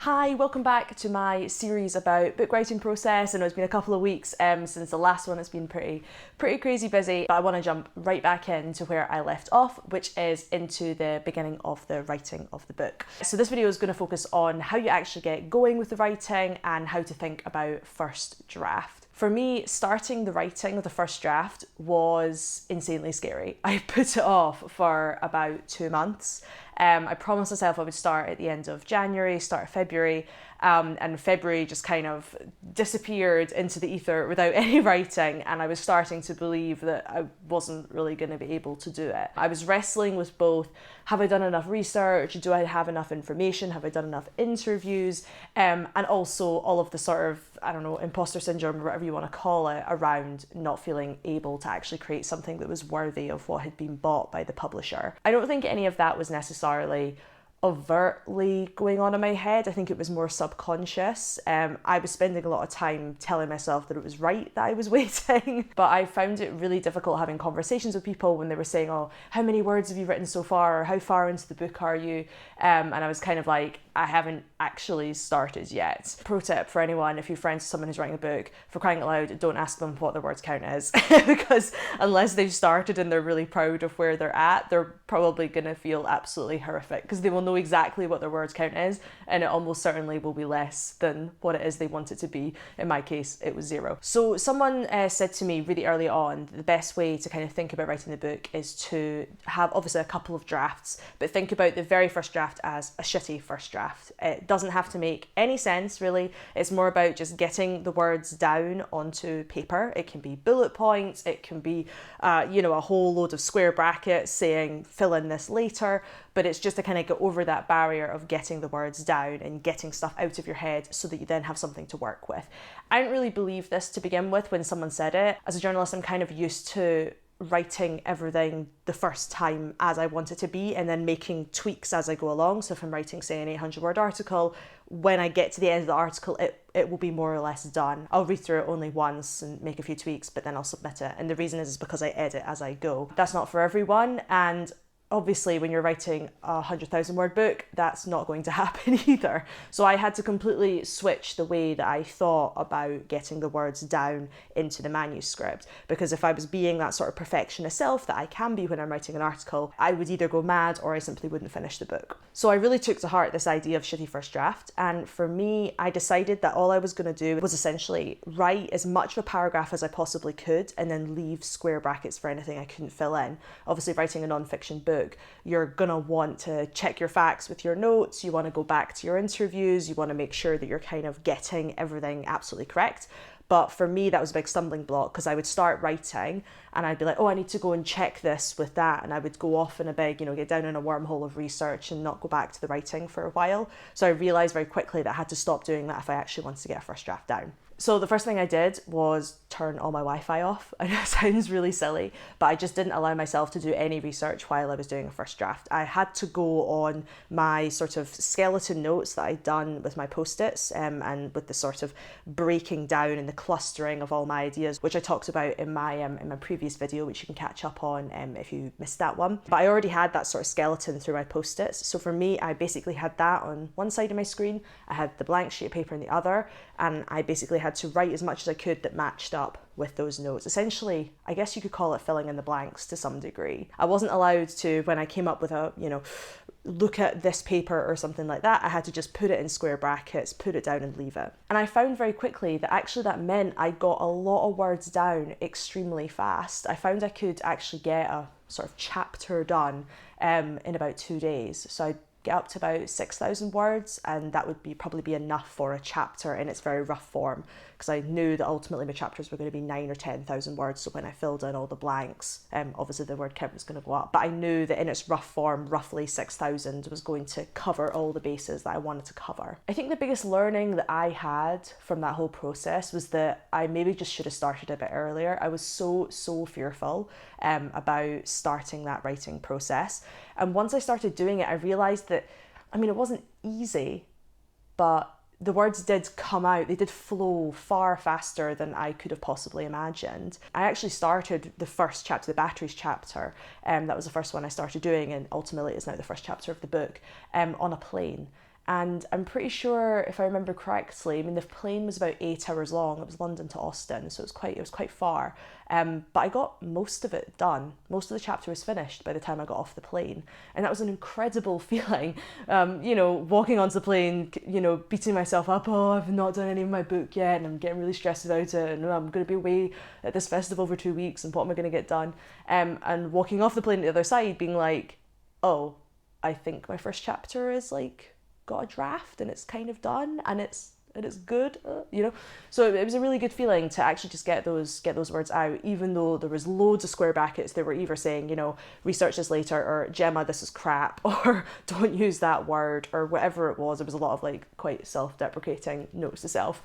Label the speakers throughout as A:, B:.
A: Hi, welcome back to my series about book writing process. I know it's been a couple of weeks since the last one. It's been pretty crazy busy, but I want to jump right back into where I left off, which is into the beginning of the writing of the book. So this video is going to focus on how you actually get going with the writing and how to think about first draft. For me, starting the writing of the first draft was insanely scary. I put it off for about 2 months. I promised myself I would start at the end of January, start of February, and February just kind of disappeared into the ether without any writing, and I was starting to believe that I wasn't really going to be able to do it. I was wrestling with both, have I done enough research? Do I have enough information? Have I done enough interviews? And also all of the sort of, I don't know, imposter syndrome or whatever you want to call it, around not feeling able to actually create something that was worthy of what had been bought by the publisher. I don't think any of that was necessarily overtly going on in my head. I think it was more subconscious. I was spending a lot of time telling myself that it was right that I was waiting, but I found it really difficult having conversations with people when they were saying, oh, how many words have you written so far, or how far into the book are you? And I was kind of like, I haven't actually started yet. Pro tip for anyone, if you're friends with someone who's writing a book, for crying out loud, don't ask them what their words count is, because unless they've started and they're really proud of where they're at, they're probably going to feel absolutely horrific, because they will know exactly what their words count is, and it almost certainly will be less than what it is they want it to be. In my case, it was 0. So someone said to me really early on, the best way to kind of think about writing the book is to have obviously a couple of drafts, but think about the very first draft as a shitty first draft. It doesn't have to make any sense, really. It's more about just getting the words down onto paper. It can be bullet points, it can be, a whole load of square brackets saying fill in this later, but it's just to kind of get over that barrier of getting the words down and getting stuff out of your head so that you then have something to work with. I didn't really believe this to begin with when someone said it. As a journalist, I'm kind of used to writing everything the first time as I want it to be and then making tweaks as I go along. So if I'm writing, say, an 800-word article, when I get to the end of the article, it will be more or less done. I'll read through it only once and make a few tweaks, but then I'll submit it. And the reason is because I edit as I go. That's not for everyone, and obviously when you're writing a 100,000-word book, that's not going to happen either. So I had to completely switch the way that I thought about getting the words down into the manuscript, because if I was being that sort of perfectionist self that I can be when I'm writing an article, I would either go mad or I simply wouldn't finish the book. So I really took to heart this idea of shitty first draft, and for me, I decided that all I was going to do was essentially write as much of a paragraph as I possibly could and then leave square brackets for anything I couldn't fill in. Obviously, writing a non-fiction book, you're gonna want to check your facts with your notes, you want to go back to your interviews, you want to make sure that you're kind of getting everything absolutely correct. But for me, that was a big stumbling block, because I would start writing and I'd be like, oh, I need to go and check this with that. And I would go off in a big, get down in a wormhole of research and not go back to the writing for a while. So I realised very quickly that I had to stop doing that if I actually wanted to get a first draft down. So the first thing I did was turn all my Wi-Fi off. I know it sounds really silly, but I just didn't allow myself to do any research while I was doing a first draft. I had to go on my sort of skeleton notes that I'd done with my Post-its and with the sort of breaking down and the clustering of all my ideas, which I talked about in my previous video, which you can catch up on if you missed that one. But I already had that sort of skeleton through my Post-its. So for me, I basically had that on one side of my screen, I had the blank sheet of paper on the other, and I basically had to write as much as I could that matched up with those notes. Essentially, I guess you could call it filling in the blanks to some degree. I wasn't allowed to, when I came up with a, look at this paper or something like that, I had to just put it in square brackets, put it down and leave it. And I found very quickly that actually that meant I got a lot of words down extremely fast. I found I could actually get a sort of chapter done in about 2 days. So I'd get up to about 6,000 words, and that would probably be enough for a chapter in its very rough form, because I knew that ultimately my chapters were going to be 9,000 or 10,000 words. So when I filled in all the blanks, obviously the word count was going to go up, but I knew that in its rough form, roughly 6,000 was going to cover all the bases that I wanted to cover. I think the biggest learning that I had from that whole process was that I maybe just should have started a bit earlier. I was so fearful about starting that writing process. And once I started doing it, I realised that, it wasn't easy, but the words did come out, they did flow far faster than I could have possibly imagined. I actually started the first chapter, the batteries chapter, that was the first one I started doing, and ultimately it's now the first chapter of the book, on a plane. And I'm pretty sure, if I remember correctly, I mean, the plane was about 8 hours long. It was London to Austin, so it was quite far. But I got most of it done. Most of the chapter was finished by the time I got off the plane. And that was an incredible feeling, walking onto the plane, beating myself up. Oh, I've not done any of my book yet, and I'm getting really stressed about it. And I'm going to be away at this festival for 2 weeks, and what am I going to get done? And walking off the plane to the other side, being like, oh, I think my first chapter is like got a draft and it's kind of done and it's good, So it was a really good feeling to actually just get those words out, even though there was loads of square brackets that were either saying, research this later, or Gemma, this is crap, or don't use that word, or whatever it was. There was a lot of like quite self-deprecating notes to self.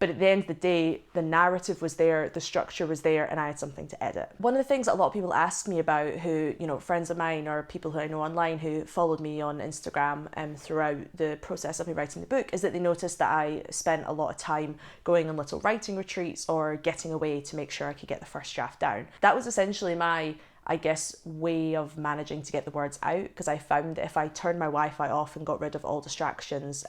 A: But at the end of the day, the narrative was there, the structure was there, and I had something to edit. One of the things that a lot of people ask me about, who, friends of mine or people who I know online who followed me on Instagram throughout the process of me writing the book, is that they noticed that I spent a lot of time going on little writing retreats or getting away to make sure I could get the first draft down. That was essentially my way of managing to get the words out, because I found that if I turned my Wi-Fi off and got rid of all distractions,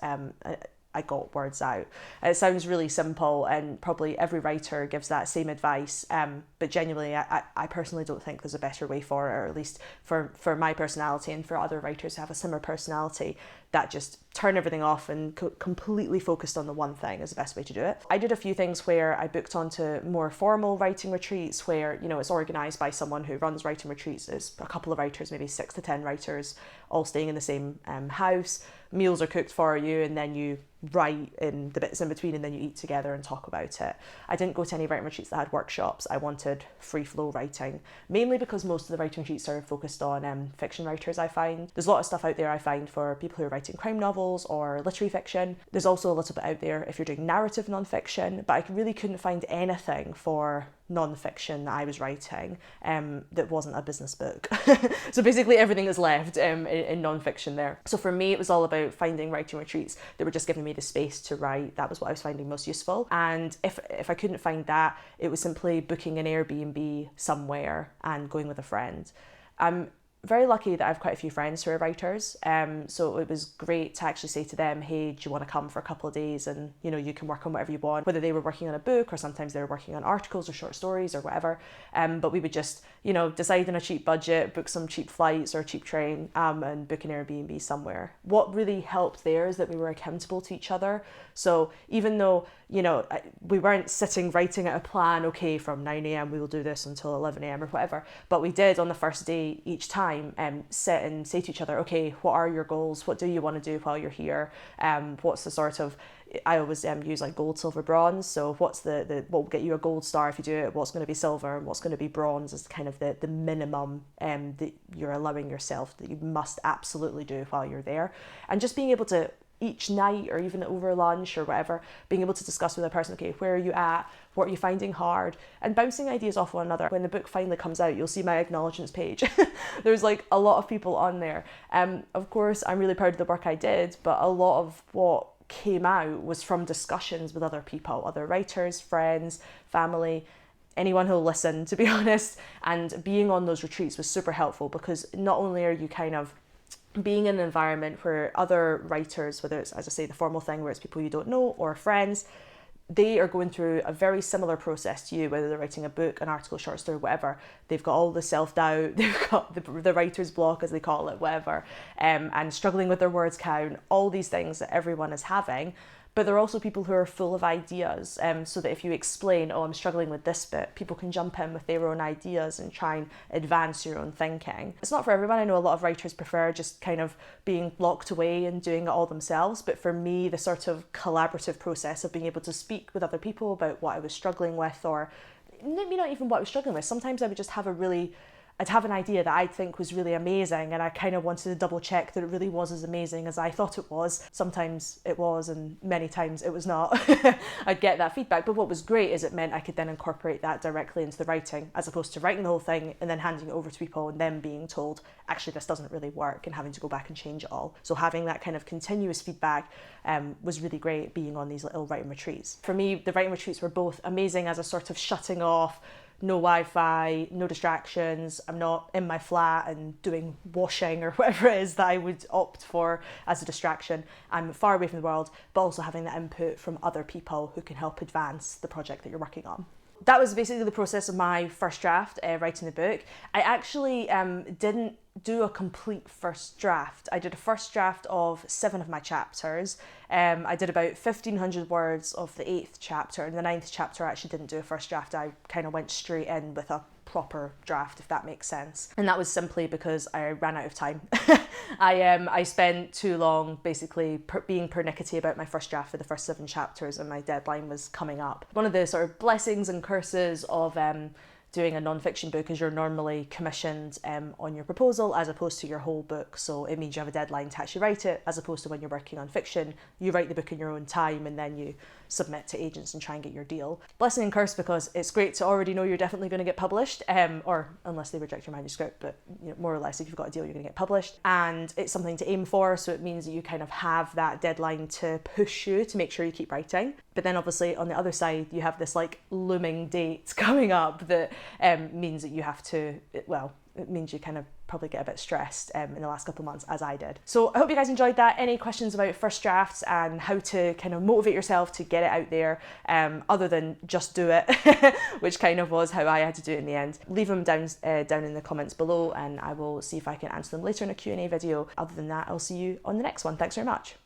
A: I got words out. It sounds really simple, and probably every writer gives that same advice, but genuinely I personally don't think there's a better way for it, or at least for my personality and for other writers who have a similar personality, that just turn everything off and completely focused on the one thing is the best way to do it. I did a few things where I booked onto more formal writing retreats where, it's organised by someone who runs writing retreats. There's a couple of writers, maybe 6 to 10 writers, all staying in the same house. Meals are cooked for you, and then you write in the bits in between, and then you eat together and talk about it. I didn't go to any writing retreats that had workshops. I wanted free flow writing, mainly because most of the writing retreats are focused on fiction writers. I find there's a lot of stuff out there, I find, for people who are writing crime novels or literary fiction. There's also a little bit out there if you're doing narrative non-fiction, but I really couldn't find anything for non-fiction that I was writing that wasn't a business book. So basically everything is left in non-fiction there. So for me, it was all about finding writing retreats that were just giving me the space to write. That was what I was finding most useful. And if I couldn't find that, it was simply booking an Airbnb somewhere and going with a friend. I'm very lucky that I have quite a few friends who are writers, so it was great to actually say to them, hey, do you want to come for a couple of days, and you can work on whatever you want, whether they were working on a book or sometimes they were working on articles or short stories or whatever, but we would just decide on a cheap budget, book some cheap flights or a cheap train, and book an Airbnb somewhere. What really helped there is that we were accountable to each other. So even though we weren't sitting writing out a plan, okay, from 9 a.m. we will do this until 11 a.m. or whatever, but we did on the first day each time sit and say to each other, okay, what are your goals? What do you want to do while you're here? What's the sort of, I always use like gold, silver, bronze. So what's the what will get you a gold star if you do it? What's going to be silver and what's going to be bronze is kind of the minimum that you're allowing yourself, that you must absolutely do while you're there. And just being able to each night, or even over lunch or whatever, being able to discuss with a person, okay, where are you at? What are you finding hard? And bouncing ideas off one another. When the book finally comes out, you'll see my acknowledgements page. There's like a lot of people on there. Of course, I'm really proud of the work I did, but a lot of what came out was from discussions with other people, other writers, friends, family, anyone who'll listen, to be honest. And being on those retreats was super helpful, because not only are you kind of being in an environment where other writers, whether it's, as I say, the formal thing where it's people you don't know or friends, they are going through a very similar process to you, whether they're writing a book, an article, short story, whatever. They've got all the self-doubt, they've got the writer's block, as they call it, whatever, and struggling with their words count, all these things that everyone is having. But there are also people who are full of ideas, so that if you explain, oh, I'm struggling with this bit, people can jump in with their own ideas and try and advance your own thinking. It's not for everyone. I know a lot of writers prefer just kind of being locked away and doing it all themselves. But for me, the sort of collaborative process of being able to speak with other people about what I was struggling with, or maybe not even what I was struggling with, sometimes I would just have I'd have an idea that I'd think was really amazing, and I kind of wanted to double check that it really was as amazing as I thought it was. Sometimes it was, and many times it was not. I'd get that feedback, but what was great is it meant I could then incorporate that directly into the writing, as opposed to writing the whole thing and then handing it over to people and then being told, actually, this doesn't really work, and having to go back and change it all. So having that kind of continuous feedback was really great, being on these little writing retreats. For me, the writing retreats were both amazing as a sort of shutting off, no Wi-Fi, no distractions. I'm not in my flat and doing washing or whatever it is that I would opt for as a distraction. I'm far away from the world, but also having that input from other people who can help advance the project that you're working on. That was basically the process of my first draft, writing the book. I actually didn't do a complete first draft. I did a first draft of 7 of my chapters. I did about 1,500 words of the 8th chapter, and the 9th chapter I actually didn't do a first draft. I kind of went straight in with a proper draft, if that makes sense. And that was simply because I ran out of time. I spent too long basically being pernickety about my first draft for the first 7 chapters, and my deadline was coming up. One of the sort of blessings and curses of doing a non-fiction book is you're normally commissioned on your proposal as opposed to your whole book. So it means you have a deadline to actually write it, as opposed to when you're working on fiction, you write the book in your own time and then you submit to agents and try and get your deal. Blessing and curse, because it's great to already know you're definitely going to get published, or unless they reject your manuscript, but more or less if you've got a deal you're going to get published. And it's something to aim for, so it means that you kind of have that deadline to push you to make sure you keep writing. But then obviously on the other side you have this like looming date coming up that means that you have to, it means you kind of probably get a bit stressed in the last couple of months, as I did. So I hope you guys enjoyed that. Any questions about first drafts and how to kind of motivate yourself to get it out there, other than just do it, which kind of was how I had to do it in the end, leave them down in the comments below, and I will see if I can answer them later in a Q&A video. Other than that, I'll see you on the next one. Thanks very much.